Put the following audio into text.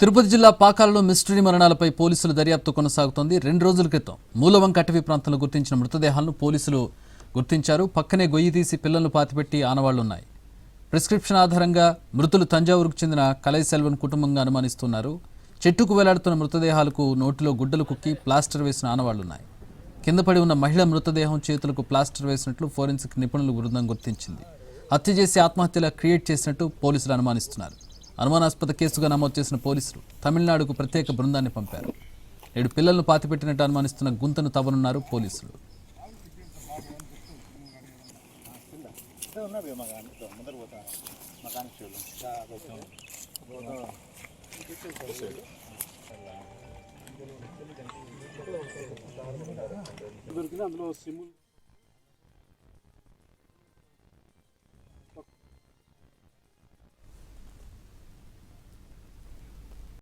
తిరుపతి జిల్లా పాకాలలో మిస్టరీ మరణాలపై పోలీసుల దర్యాప్తు కొనసాగుతోంది. 2 రోజుల క్రితం మూలవంక అటవీ ప్రాంతంలో గుర్తించిన మృతదేహాలను పోలీసులు గుర్తించారు. పక్కనే గొయ్యి తీసి పిల్లలను పాతిపెట్టి ఆనవాళ్లున్నాయి. ప్రిస్క్రిప్షన్ ఆధారంగా మృతులు తంజావూరుకు చెందిన కలై సెల్వన్ కుటుంబంగా అనుమానిస్తున్నారు. చెట్టుకు వేలాడుతున్న మృతదేహాలకు నోటిలో గుడ్డలు కుక్కి ప్లాస్టర్ వేసిన ఆనవాళ్లున్నాయి. కింద పడి ఉన్న మహిళ మృతదేహం చేతులకు ప్లాస్టర్ వేసినట్లు ఫోరెన్సిక్ నిపుణుల బృందం గుర్తించింది. హత్య చేసి ఆత్మహత్యలా క్రియేట్ చేసినట్టు పోలీసులు అనుమానిస్తున్నారు. అనుమానాస్పద కేసుగా నమోదు చేసిన పోలీసులు తమిళనాడుకు ప్రత్యేక బృందాన్ని పంపారు. 7 పిల్లలను పాతిపెట్టినట్టు అనుమానిస్తున్న గుంతను తవ్వనున్నారు పోలీసులు. దొరికింది అందులో సిమ్